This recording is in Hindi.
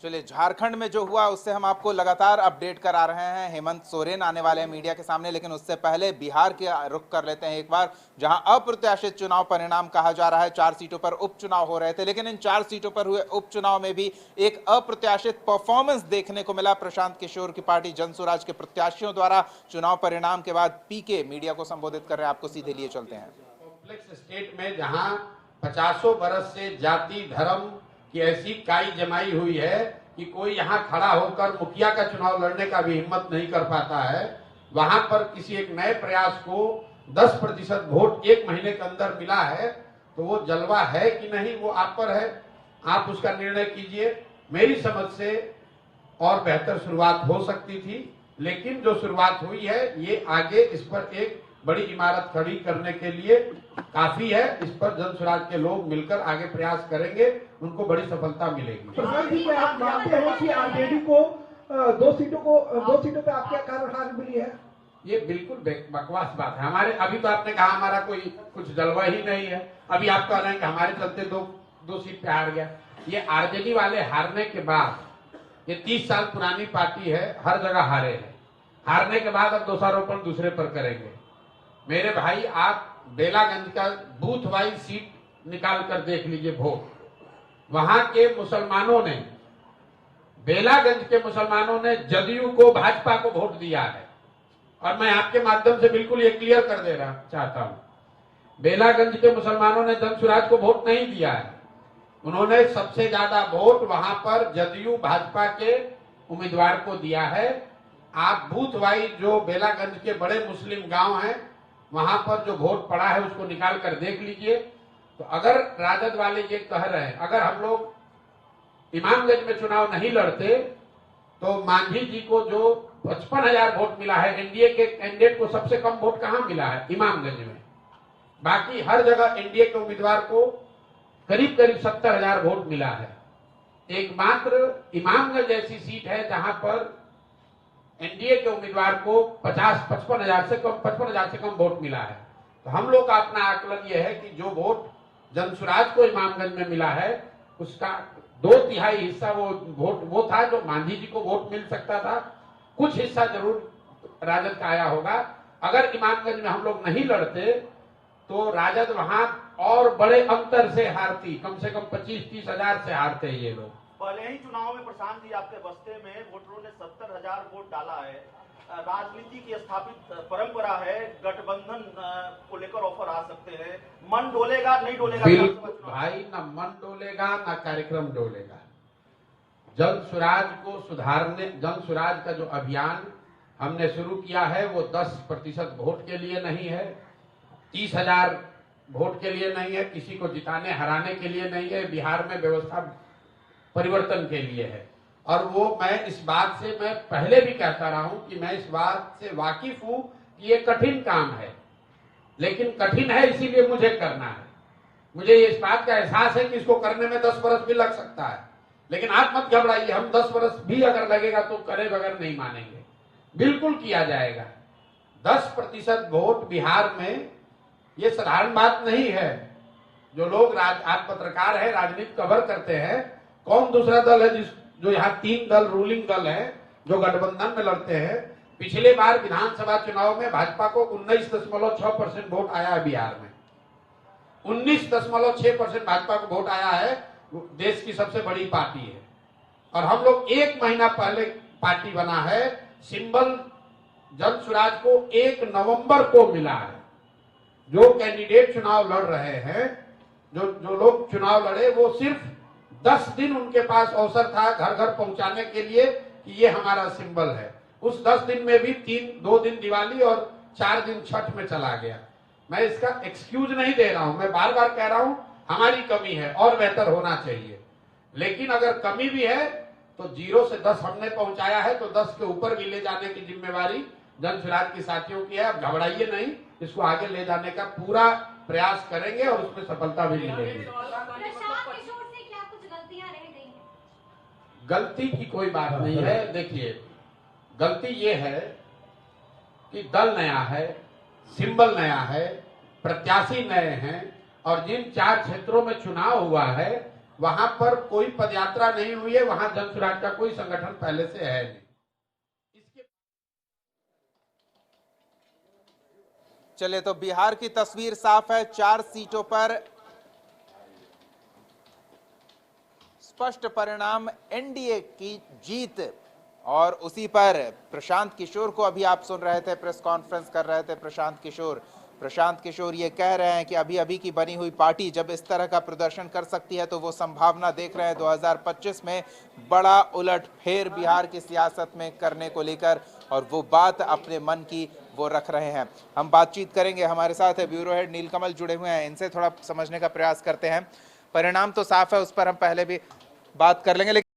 चलिए, झारखंड में जो हुआ उससे हम आपको लगातार अपडेट करा रहे हैं। हेमंत सोरेन आने वाले हैं मीडिया के सामने, लेकिन उससे पहले बिहार के रुख कर लेते हैं एक बार, जहां अप्रत्याशित चुनाव परिणाम कहा जा रहा है। 4 सीटों पर उपचुनाव हो रहे थे, लेकिन इन 4 सीटों पर हुए उपचुनाव में भी एक अप्रत्याशित परफॉर्मेंस देखने को मिला प्रशांत किशोर की पार्टी जनसुराज के प्रत्याशियों द्वारा। चुनाव परिणाम के बाद पीके मीडिया को संबोधित कर रहे हैं, आपको सीधे लिए चलते हैं। कॉम्प्लेक्स स्टेट में जहां 50 बरस से जाति धर्म की ऐसी काई जमाई हुई है कि कोई यहां खड़ा होकर मुखिया का चुनाव लड़ने का भी हिम्मत नहीं कर पाता है, वहां पर किसी एक नए प्रयास को 10% वोट 1 महीने के अंदर मिला है, तो वो जलवा है कि नहीं वो आप पर है। आप उसका निर्णय कीजिए। मेरी समझ से और बेहतर शुरुआत हो सकती थी, लेकिन जो शुरुआत हुई है ये आगे इस पर एक बड़ी इमारत खड़ी करने के लिए काफी है। इस पर जनसुराज के लोग मिलकर आगे प्रयास करेंगे, उनको बड़ी सफलता मिलेगी। प्रधान जी, क्या आप मानते हैं कि आरजेडी को 2 सीटों पे आपके कारण हार मिली है? ये बिल्कुल बकवास बात है। हमारे अभी तो आपने कहा हमारा कोई कुछ जलवा ही नहीं है, अभी आप कह रहे हैं कि हमारे चलते दो सीट पे हार गया। ये आरजेडी वाले हारने के बाद, ये 30 साल पुरानी पार्टी है, हर जगह हारे हैं। हारने के बाद अब दोषारोपण दूसरे पर करेंगे। मेरे भाई, आप बेलागंज का बूथ वाइज सीट निकाल कर देख लीजिए वोट। वहां के मुसलमानों ने, बेलागंज के मुसलमानों ने जदयू को, भाजपा को वोट दिया है। और मैं आपके माध्यम से बिल्कुल ये क्लियर कर देना चाहता हूं, बेलागंज के मुसलमानों ने जनसुराज को वोट नहीं दिया है। उन्होंने सबसे ज्यादा वोट वहां पर जदयू भाजपा के उम्मीदवार को दिया है। आप बूथ वाइज जो बेलागंज के बड़े मुस्लिम गांव हैं, वहां पर जो वोट पड़ा है उसको निकाल कर देख लीजिए। तो अगर राजद वाले ये कह रहे हैं, अगर हम लोग इमामगंज में चुनाव नहीं लड़ते तो मांझी जी को जो 55,000 वोट मिला है, एनडीए के कैंडिडेट को सबसे कम वोट कहां मिला है? इमामगंज में। बाकी हर जगह एनडीए के उम्मीदवार को करीब करीब 70,000 वोट मिला है। एकमात्र इमामगंज ऐसी सीट है जहां पर एनडीए के उम्मीदवार को 55,000 से कम वोट मिला है। तो हम लोग का अपना आकलन यह है कि जो वोट जनसुराज को इमामगंज में मिला है, उसका 2/3 हिस्सा वो था जो मांझी जी को वोट मिल सकता था। कुछ हिस्सा जरूर राजद का आया होगा। अगर इमामगंज में हम लोग नहीं लड़ते तो राजद वहां और बड़े अंतर से हारती, कम से कम 25-30 हजार से हारते ये लोग। पहले ही चुनाव में प्रशांत जी आपके बस्ते में वोटरों ने 70,000 वोट डाला है। राजनीति की स्थापित परंपरा है, गठबंधन को लेकर ऑफर आ सकते हैं। मन डोलेगा नहीं डोलेगा? भाई, ना मन डोलेगा ना कार्यक्रम डोलेगा। जनसुराज को सुधारने, जनसुराज का जो अभियान हमने शुरू किया है वो 10% वोट के लिए नहीं है, 30,000 वोट के लिए नहीं है, किसी को जिताने हराने के लिए नहीं है, बिहार में व्यवस्था परिवर्तन के लिए है। और वो मैं इस बात से मैं पहले भी कहता रहा हूं कि मैं इस बात से वाकिफ हूं कि ये कठिन काम है, लेकिन कठिन है इसीलिए मुझे करना है। मुझे इस बात का एहसास है कि इसको करने में 10 बरस भी लग सकता है, लेकिन आप मत घबराइए। हम 10 बरस भी अगर लगेगा तो करे बगैर नहीं मानेंगे, बिल्कुल किया जाएगा। 10% वोट बिहार में ये साधारण बात नहीं है। जो लोग आप पत्रकार है, राजनीति कवर करते हैं, कौन दूसरा दल है जो यहाँ 3 दल रूलिंग दल है जो गठबंधन में लड़ते हैं? पिछले बार विधानसभा चुनाव में भाजपा को 19.6% वोट आया है बिहार में। 19.6% भाजपा को वोट आया है। देश की सबसे बड़ी पार्टी है। और हम लोग 1 महीना पहले पार्टी बना है। सिंबल जनसुराज को 1 नवंबर को मिला है। जो कैंडिडेट चुनाव लड़ रहे हैं, जो लोग चुनाव लड़े, वो सिर्फ 10 दिन उनके पास अवसर था घर घर पहुंचाने के लिए कि ये हमारा सिंबल है। उस 10 दिन में भी 2 दिन दिवाली और 4 दिन छठ में चला गया। मैं इसका एक्सक्यूज नहीं दे रहा हूं, मैं बार बार कह रहा हूं हमारी कमी है और बेहतर होना चाहिए। लेकिन अगर कमी भी है तो 0 से 10 हमने पहुंचाया है, तो 10 के ऊपर भी ले जाने की जिम्मेवारी जनसुराज के साथियों की है। अब घबराइए नहीं, इसको आगे ले जाने का पूरा प्रयास करेंगे और उसमें सफलता भी मिलेगी। गलती की कोई बात नहीं है। देखिए, गलती ये है कि दल नया है, सिंबल नया है, प्रत्याशी नए हैं, और जिन 4 क्षेत्रों में चुनाव हुआ है वहां पर कोई पदयात्रा नहीं हुई है, वहां जन सुराज का कोई संगठन पहले से है नहीं। इसके चलिए, तो बिहार की तस्वीर साफ है। 4 सीटों पर स्पष्ट परिणाम, एनडीए की जीत। और उसी पर प्रशांत किशोर को अभी आप सुन रहे थे, प्रेस कॉन्फ्रेंस कर रहे थे प्रशांत किशोर ये कह रहे हैं कि अभी अभी की बनी हुई पार्टी जब इस तरह का प्रदर्शन कर सकती है तो वो संभावना देख रहे हैं 2025 में बड़ा उलटफेर बिहार की सियासत में करने को लेकर, और वो बात अपने मन की वो रख रहे हैं। हम बातचीत करेंगे, हमारे साथ ब्यूरो हेड नीलकमल जुड़े हुए हैं, इनसे थोड़ा समझने का प्रयास करते हैं। परिणाम तो साफ है, उस पर हम पहले भी बात कर लेंगे, लेकिन